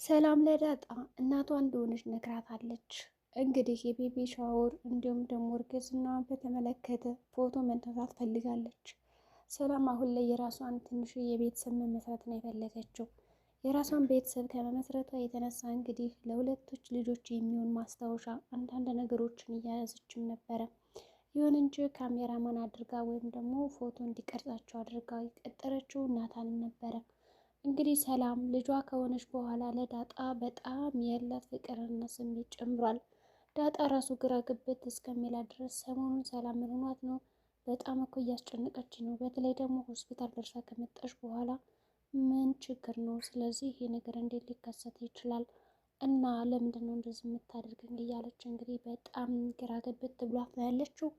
ሰላም ለዳጣ እናቷ እንደሆነች ነግራታለች። እንግዲህ የቤቢ ሻወር እንዲሁም ደግሞ እርግዝናዋን በተመለከተ ፎቶ መነሳት ፈልጋለች። ሰላም አሁን ላይ የራሷን ትንሽ የቤተሰብ መመስረት ነው የፈለገችው። የራሷን ቤተሰብ ከመመስረቷ የተነሳ እንግዲህ ለሁለቶች ልጆች የሚሆን ማስታወሻ አንዳንድ ነገሮችን እያያዘችም ነበረ። ይሁን እንጂ ካሜራማን አድርጋ ወይም ደግሞ ፎቶ እንዲቀርጻቸው አድርጋ የቀጠረችው ናታንን ነበረ። እንግዲህ ሰላም ልጇ ከሆነች በኋላ ለዳጣ በጣም ያላት ፍቅርና ስሜት ጨምሯል። ዳጣ ራሱ ግራ ግብት እስከሚላት ድረስ ሰሞኑን ሰላም ምን ሆኗት ነው? በጣም እኮ እያስጨነቀች ነው። በተለይ ደግሞ ሆስፒታል ደርሳ ከመጣች በኋላ ምን ችግር ነው? ስለዚህ ይሄ ነገር እንዴት ሊከሰት ይችላል? እና ለምንድን ነው እንደዚህ የምታደርገኝ? እያለች እንግዲህ በጣም ግራ ግብት ብሏት ነው ያለችው።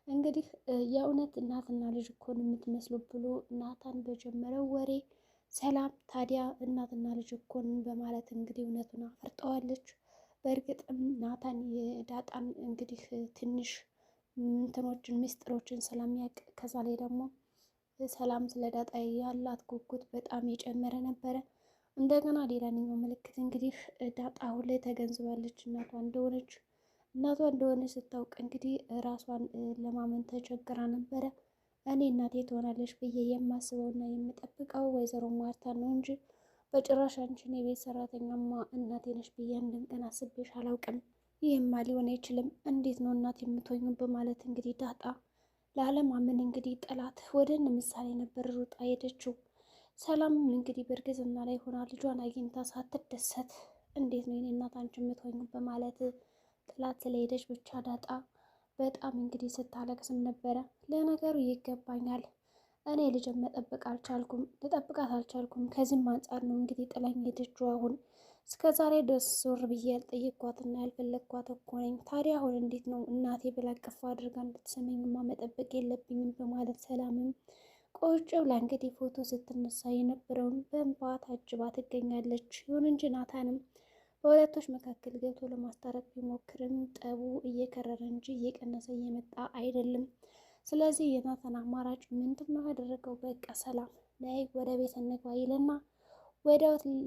እንግዲህ የእውነት እናትና ልጅ እኮ ነው የምትመስሉ ብሎ ናታን በጀመረው ወሬ ሰላም ታዲያ እናትና ልጅ እኮን በማለት እንግዲህ እውነቱን አፈርጠዋለች። በእርግጥም ናታን የዳጣን እንግዲህ ትንሽ እንትኖችን ምስጢሮችን ስለሚያውቅ ከዛ ላይ ደግሞ ሰላም ስለ ዳጣ ያላት ጉጉት በጣም የጨመረ ነበረ። እንደገና ሌላኛው ምልክት እንግዲህ ዳጣ አሁን ላይ ተገንዝባለች እናቷ እንደሆነች ስታውቅ እንግዲህ ራሷን ለማመን ተቸግራ ነበረ። እኔ እናቴ ትሆናለች ብዬ የማስበውና የምጠብቀው ወይዘሮ ማርታን ነው እንጂ በጭራሽ አንቺን የቤት ሰራተኛማ እናቴ ነሽ ብዬ አንድም ቀን አስቤሽ አላውቅም። ይህማ ሊሆን አይችልም። እንዴት ነው እናት የምትሆኙ? በማለት እንግዲህ ዳጣ ለአለማመን እንግዲህ ጠላት ወደን ምሳሌ ነበር ሩጣ ሄደችው። ሰላምም እንግዲህ በእርግዝና ላይ ሆና ልጇን አግኝታ ሳትደሰት እንዴት ነው የኔ እናት አንቺ የምትሆኙ? በማለት ጥላት ስለሄደች ብቻ ዳጣ በጣም እንግዲህ ስታለቅስም ነበረ። ለነገሩ ይገባኛል፣ እኔ ልጅን ልጠብቃት አልቻልኩም። ከዚህም አንጻር ነው እንግዲህ ጥላኝ ሄደችው። አሁን እስከ ዛሬ ድረስ ዞር ብዬ ያልጠየኳትና ያልፈለግኳት እኮ ነኝ። ታዲያ አሁን እንዴት ነው እናቴ ብላ ቅፍ አድርጋ እንድትሰመኝማ መጠበቅ የለብኝም በማለት ሰላምም ቆጭ ብላ እንግዲህ ፎቶ ስትነሳ የነበረውን በእንባ ታጅባ ትገኛለች። ይሁን እንጂ ናታንም በሁለቶች መካከል ገብቶ ለማስታረቅ ቢሞክርም ጠቡ እየከረረ እንጂ እየቀነሰ እየመጣ አይደለም። ስለዚህ የናታን አማራጭ ምንድን ነው ያደረገው? በቃ ሰላም ላይ ወደ ቤት እንግባ ይልና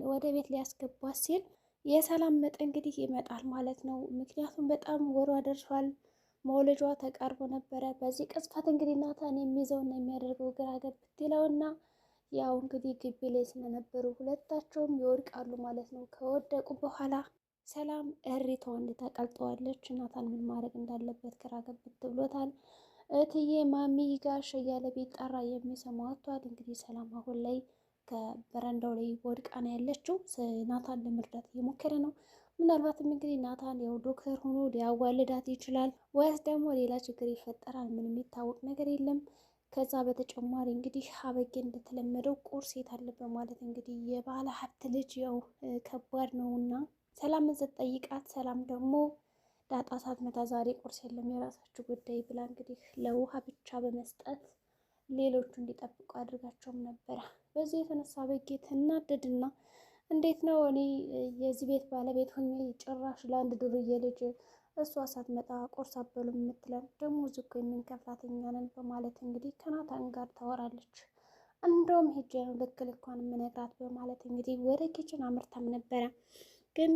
ወደ ቤት ሊያስገባት ሲል የሰላም ምጥ እንግዲህ ይመጣል ማለት ነው። ምክንያቱም በጣም ወሯ ደርሷል፣ መውለጇ ተቃርቦ ነበረ። በዚህ ቅጽበት እንግዲህ ናታን የሚይዘውና የሚያደርገው ግራ ገብት ይለውና ያው እንግዲህ ግቢ ላይ ስለነበሩ ሁለታቸውም ይወድቃሉ ማለት ነው። ከወደቁ በኋላ ሰላም እሪቷን ተቀልጠዋለች። ናታን ምን ማድረግ እንዳለበት ግራ ገብት ብሎታል። እትዬ ማሚ ጋሽ እያለ ቢጠራ የሚሰማው አጥቷል። እንግዲህ ሰላም አሁን ላይ ከበረንዳው ላይ ወድቃ ነው ያለችው። ናታን ለመርዳት እየሞከረ ነው። ምናልባትም እንግዲህ ናታን ያው ዶክተር ሆኖ ሊያዋልዳት ይችላል፣ ወይስ ደግሞ ሌላ ችግር ይፈጠራል። ምንም የሚታወቅ ነገር የለም። ከዛ በተጨማሪ እንግዲህ አበጌ እንደተለመደው ቁርስ የት አለ በማለት እንግዲህ የባለ ሀብት ልጅ ያው ከባድ ነው እና ሰላምን ስትጠይቃት ሰላም ደግሞ ዳጣ ሳትመጣ ዛሬ ቁርስ የለም የራሳችሁ ጉዳይ ብላ እንግዲህ ለውሃ ብቻ በመስጠት ሌሎቹ እንዲጠብቁ አድርጋቸውም ነበረ። በዚህ የተነሳ አበጌ ትናደድና እንዴት ነው እኔ የዚህ ቤት ባለቤት ሆኜ ጭራሽ ለአንድ ዱርዬ ልጅ እሷ ሳትመጣ ቁርስ አበሉም የምትለን? ደግሞ ዝኮ የምንከፍላት እኛ ነን በማለት እንግዲህ ከናታን ጋር ታወራለች። እንደውም ሄጄ ነው ልክ ልኳን የምነግራት በማለት እንግዲህ ወደ ኪችን አምርታም ነበረ። ግን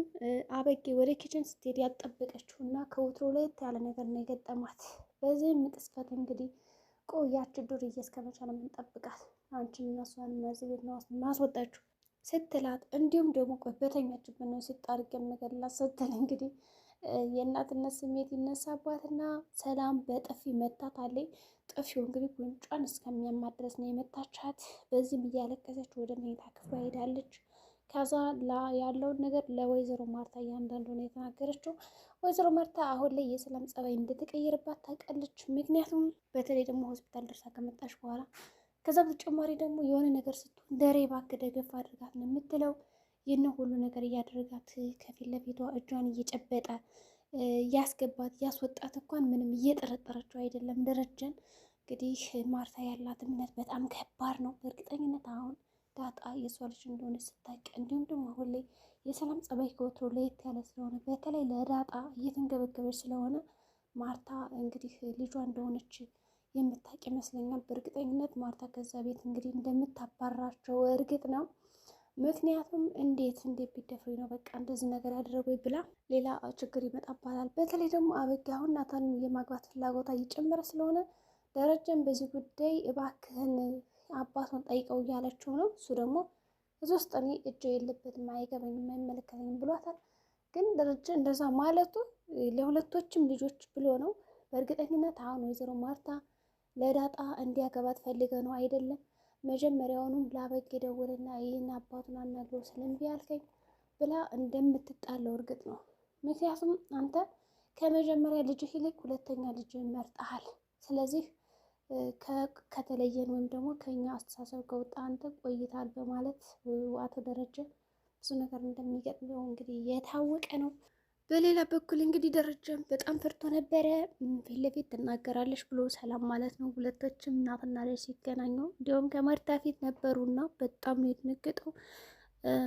አበጌ ወደ ኪችን ስትሄድ ያልጠበቀችው እና ከወትሮ ለየት ያለ ነገር ነው የገጠማት። በዚህም ቅስፈት እንግዲህ ቆያች ዱርዬ እስከ መቼ ነው የምንጠብቃት? አንቺን እና እሷን እዚህ ቤት ነው ማስወጣችሁ ስትላት፣ እንዲሁም ደግሞ ቆይ በተኛችበት ነው ሲጣርቅ የምገላት ስትል እንግዲህ የእናትነት ስሜት ይነሳባትና ሰላም በጥፊ መታታለች። ጥፊው እንግዲህ ጉንጯን እስከሚያማት ድረስ ነው የመታቻት። በዚህም እያለቀሰች ወደ መኝታ ክፍሏ ሄዳለች። ከዛ ያለውን ነገር ለወይዘሮ ማርታ እያንዳንዱ ነው የተናገረችው። ወይዘሮ ማርታ አሁን ላይ የሰላም ጸባይ እንደተቀየረባት ታውቃለች። ምክንያቱም በተለይ ደግሞ ሆስፒታል ደርሳ ከመጣች በኋላ ከዛ በተጨማሪ ደግሞ የሆነ ነገር ስትሆን ደሬ እባክህ ደገፍ አድርጋት ነው የምትለው። ይህን ሁሉ ነገር እያደረጋት ከፊት ለፊቷ እጇን እየጨበጠ ያስገባት ያስወጣት እንኳን ምንም እየጠረጠረችው አይደለም። ደረጀን እንግዲህ ማርታ ያላት እምነት በጣም ከባድ ነው። በእርግጠኝነት አሁን ዳጣ የሷ ልጅ እንደሆነ ስታውቅ፣ እንዲሁም ደግሞ አሁን ላይ የሰላም ጸባይ ከወትሮ ለየት ያለ ስለሆነ በተለይ ለዳጣ እየተንገበገበች ስለሆነ ማርታ እንግዲህ ልጇ እንደሆነች የምታውቅ ይመስለኛል። በእርግጠኝነት ማርታ ከዛ ቤት እንግዲህ እንደምታባራቸው እርግጥ ነው። ምክንያቱም እንዴት ቢደፍሩኝ ነው በቃ እንደዚህ ነገር ያደረጉኝ ብላ ሌላ ችግር ይመጣባታል። በተለይ ደግሞ አበጋ አሁን ናታንን የማግባት ፍላጎቷ እየጨመረ ስለሆነ ደረጀን በዚህ ጉዳይ እባክህን አባቷን ጠይቀው እያለችው ነው። እሱ ደግሞ እዚህ ውስጥ እኔ እጅ የለበትም አይገባኝም አይመለከተኝም ብሏታል። ግን ደረጀ እንደዛ ማለቱ ለሁለቶችም ልጆች ብሎ ነው። በእርግጠኝነት አሁን ወይዘሮ ማርታ ለዳጣ እንዲያገባት ፈልገ ነው አይደለም። መጀመሪያውኑም ላበግ ደውልና ይህን አባቱን አናግሮ ስለምቢ ያልከኝ ብላ እንደምትጣለው እርግጥ ነው። ምክንያቱም አንተ ከመጀመሪያ ልጅህ ይልቅ ሁለተኛ ልጅ መርጠሃል። ስለዚህ ከተለየን ወይም ደግሞ ከኛ አስተሳሰብ ከወጣ አንተ ቆይታል በማለት አቶ ደረጀ ብዙ ነገር እንደሚገጥመው እንግዲህ የታወቀ ነው። በሌላ በኩል እንግዲህ ደረጀም በጣም ፈርቶ ነበረ። ፊት ለፊት ትናገራለች ብሎ ሰላም ማለት ነው። ሁለቶችም እናትና ልጅ ሲገናኙ እንዲሁም ከማርታ ፊት ነበሩና በጣም ነው የተነገጠው።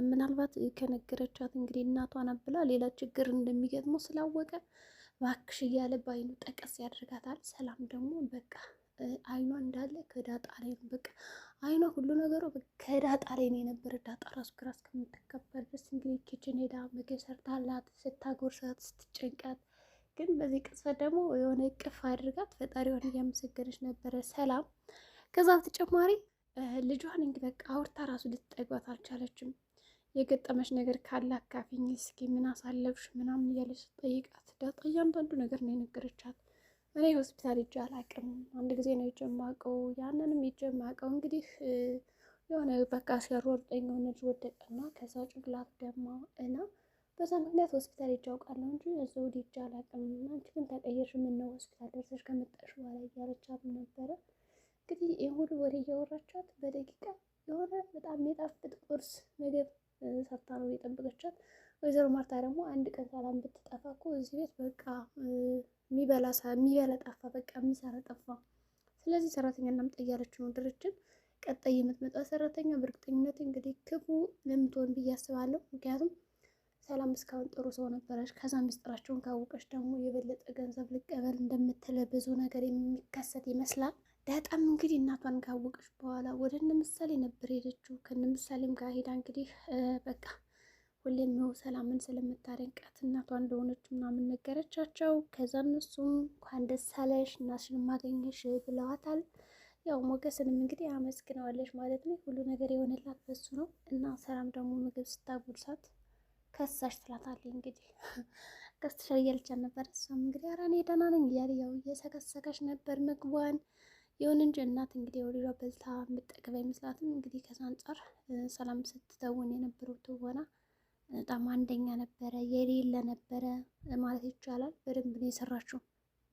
ምናልባት ከነገረቻት እንግዲህ እናቷን ብላ ሌላ ችግር እንደሚገጥመው ስላወቀ እባክሽ እያለ በአይኑ ጠቀስ ያደርጋታል። ሰላም ደግሞ በቃ አይኗ እንዳለ ከዳጣ ላይ ነው። በቃ አይኗ ሁሉ ነገሩ ከዳጣ ላይ ነው የነበረ። ዳጣ ራሱ ግራ እስከምትከበር ድረስ እንግዲህ ኪችን ሄዳ ምግብ ሰርታላት ስታጎርሳት ስትጨንቃት፣ ግን በዚህ ቅጽበት ደግሞ የሆነ እቅፍ አድርጋት ፈጣሪዋን እያመሰገነች ነበረ ሰላም። ከዛ በተጨማሪ ልጇን እንግዲህ በቃ አውርታ ራሱ ልትጠግባት አልቻለችም። የገጠመች ነገር ካለ አካፊኝ እስኪ ምን አሳለፍሽ ምናምን እያለች ስትጠይቃት ዳጣ እያንዳንዱ ነገር ነው የነገረቻት። እኔ ሆስፒታል ሄጄ አላውቅም፣ አንድ ጊዜ ነው ሄጄ የማውቀው። ያንንም ሄጄ የማውቀው እንግዲህ የሆነ በቃ ሲያሯሩጠኝ የሆነ ልጅ ወደቀና ከዛ ጭንቅላት ደማ እና በዛ ምክንያት ሆስፒታል ሄጄ አውቃለሁ እንጂ እዛ ወዲህ ሄጄ አላውቅም። አንቺ ግን ተቀየርሽ፣ ምነው ሆስፒታል ደርሰሽ ከመጣሽ በኋላ እያለቻት ነበረ። እንግዲህ ይህ ሁሉ ወሬ እያወራቻት በደቂቃ የሆነ በጣም የጣፍጥ ቁርስ ምግብ ሰርታ ነው የጠበቀቻት። ወይዘሮ ማርታ ደግሞ አንድ ቀን ሰላም ብትጠፋ እኮ እዚህ ቤት በቃ የሚበላ ጠፋ፣ በቃ የሚሰራ ጠፋ። ስለዚህ ሰራተኛ እናምጣ እያለች ነው ድርጅት። ቀጣይ የምትመጣ ሰራተኛ በእርግጠኝነት እንግዲህ ክፉ ለምትሆን ብዬ አስባለሁ። ምክንያቱም ሰላም እስካሁን ጥሩ ሰው ነበረች። ከዛ ሚስጥራቸውን ካወቀች ደግሞ የበለጠ ገንዘብ ልቀበል እንደምትል ብዙ ነገር የሚከሰት ይመስላል። ዳጣም እንግዲህ እናቷን ካወቀች በኋላ ወደ እነ ምሳሌ ነበር ሄደችው። ከነ ምሳሌም ጋር ሄዳ እንግዲህ በቃ ሁሌም ነው ሰላምን ስለምታደንቃት እናቷ እንደሆነች ምናምን ነገረቻቸው። ከዛ እነሱም እንኳን ደስ አለሽ እናትሽን ማገኘሽ ብለዋታል። ያው ሞገስንም እንግዲህ አመስግነዋለች ማለት ነው። ሁሉ ነገር የሆነላት በሱ ነው። እና ሰላም ደግሞ ምግብ ስታጎርሳት ከሳሽ ትላታለች። እንግዲህ ከስተሻል እያለቻት ነበር። እሷም እንግዲህ ኧረ እኔ ደህና ነኝ እያለ ያው እየሰከሰከች ነበር ምግቧን። ይሁን እንጂ እናት እንግዲህ ወዲያ በልታ የምጠግብ አይመስላትም። እንግዲህ ከዛ አንጻር ሰላም ስትተውን የነበረው ትወና በጣም አንደኛ ነበረ፣ የሌለ ነበረ ማለት ይቻላል። በደንብ ነው የሰራችው።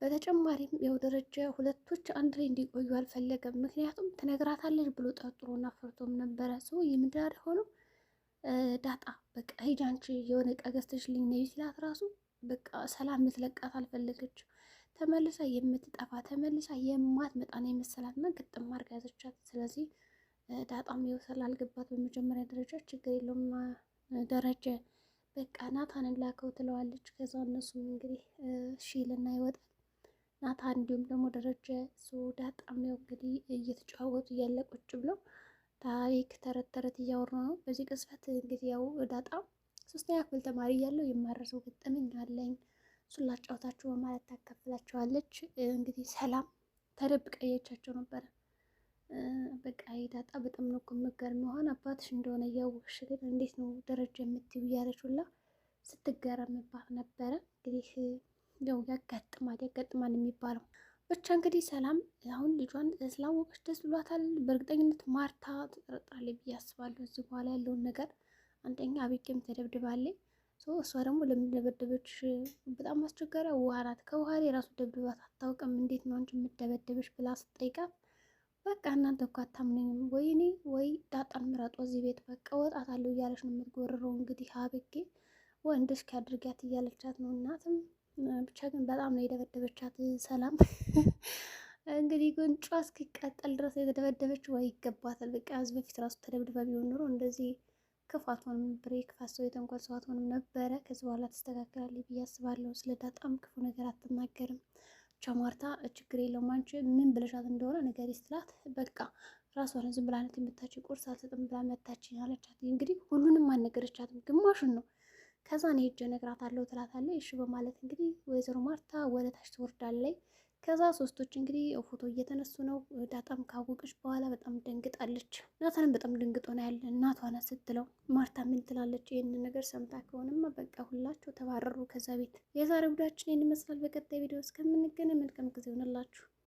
በተጨማሪም ያው ደረጃ ሁለቶች አንድ ላይ እንዲቆዩ አልፈለገም። ምክንያቱም ትነግራታለች ብሎ ጠርጥሮና ፈርቶም ነበረ። ሰው የምድር ሆነው ዳጣ በቃ ሂጂ አንቺ የሆነ ዕቃ ገዝተሽልኝ ነይ ሲላት ራሱ በቃ ሰላም ልትለቃት አልፈለገች። ተመልሳ የምትጠፋ ተመልሳ የማትመጣ ነው የመሰላት እና ግጥም አድርጋ ያዘቻት። ስለዚህ ዳጣም ይወሰል አልገባት። በመጀመሪያ ደረጃ ችግር የለውም ደረጀ በቃ ናታንን ላከው ትለዋለች። ከዛ እነሱም እንግዲህ ሺልና ይወጣል ናታን እንዲሁም ደግሞ ደረጀ ዳጣም ያው እንግዲህ እየተጫወቱ እያለ ቁጭ ብለው ታሪክ ተረት ተረት እያወሩ ነው። በዚህ ቅጽበት እንግዲህ ያው ዳጣ 3ኛ ክፍል ተማሪ እያለሁ የማረሰው ገጠመኝ አለኝ እሱን ላጫወታችሁ በማለት ታካፍላቸዋለች። እንግዲህ ሰላም ተደብቃ እያቻቸው ነበረ። በቃ ዳጣ በጣም ነው እኮ የምትገርሚው፣ አሁን አባትሽ እንደሆነ እያወቅሽ ግን እንዴት ነው ደረጃ የምትይው እያለች ሁላ ስትገረምባት ነበረ። እንግዲህ ያው ያጋጥማል የሚባለው ብቻ እንግዲህ ሰላም አሁን ልጇን ስላወቀች ደስ ብሏታል። በእርግጠኝነት ማርታ ትጠረጥራለች ብዬ አስባለሁ። እዚህ በኋላ ያለውን ነገር አንደኛ አቤጌም ተደብድባለች። እሷ ደግሞ ለምን ደበደበች? በጣም አስቸጋሪ ውሃ ናት። ከውሃ ላይ ራሱ ደብድባት አታውቅም። እንዴት ነው አንቺ የምትደበደበች ብላ ስትጠይቃት በቃ እናንተ እኮ አታምነኝም፣ ወይ እኔ ወይ ዳጣን ምረጡ እዚህ ቤት በቃ እወጣታለሁ እያለች ነው የምትጎርረው። እንግዲህ አቤጌ ወንድሽ ከአድርጊያት እያለቻት ነው። እናትም ብቻ ግን በጣም ነው የደበደበቻት ሰላም እንግዲህ ጉንጯ እስኪቃጠል ድረስ የተደበደበች ወይ ይገባታል። በቃ ከዚህ በፊት ራሱ ተደብድባ ቢሆን ኖሮ እንደዚህ ክፋት ሆንም ነበር። የክፋት ሰው የተንኮል ሰው አትሆንም ነበረ። ከዚህ በኋላ ትስተካከላለች ብዬ አስባለሁ። ስለ ዳጣም ክፉ ነገር አትናገርም። ብቻ ማርታ ችግር የለውም አንቺ ምን ብለሻት እንደሆነ ንገሪ ስትላት በቃ ራሷን ዝም ብላ ናት የምታችኝ፣ ቁርስ አልሰጥም ብላ መታችኝ አለቻት። እንግዲህ ሁሉንም አልነገረቻትም፣ ግማሹን ነው። ከዛ እኔ ሄጄ እነግራታለሁ ትላታለች። እሺ በማለት እንግዲህ ወይዘሮ ማርታ ወደ ታች ትወርዳለች። ከዛ ሶስቶች እንግዲህ ፎቶ እየተነሱ ነው። ዳጣም ካወቀች በኋላ በጣም ደንግጣለች። ናታንም በጣም ደንግጦ ነው ያለ። እናቷ ናት ስትለው ማርታ ምን ትላለች? ይህንን ነገር ሰምታ ከሆነማ በቃ ሁላቸው ተባረሩ ከዛ ቤት። የዛሬ ጉዳችን ይህን ይመስላል። በቀጣይ ቪዲዮ እስከምንገናኝ መልካም ጊዜ ይሆንላችሁ።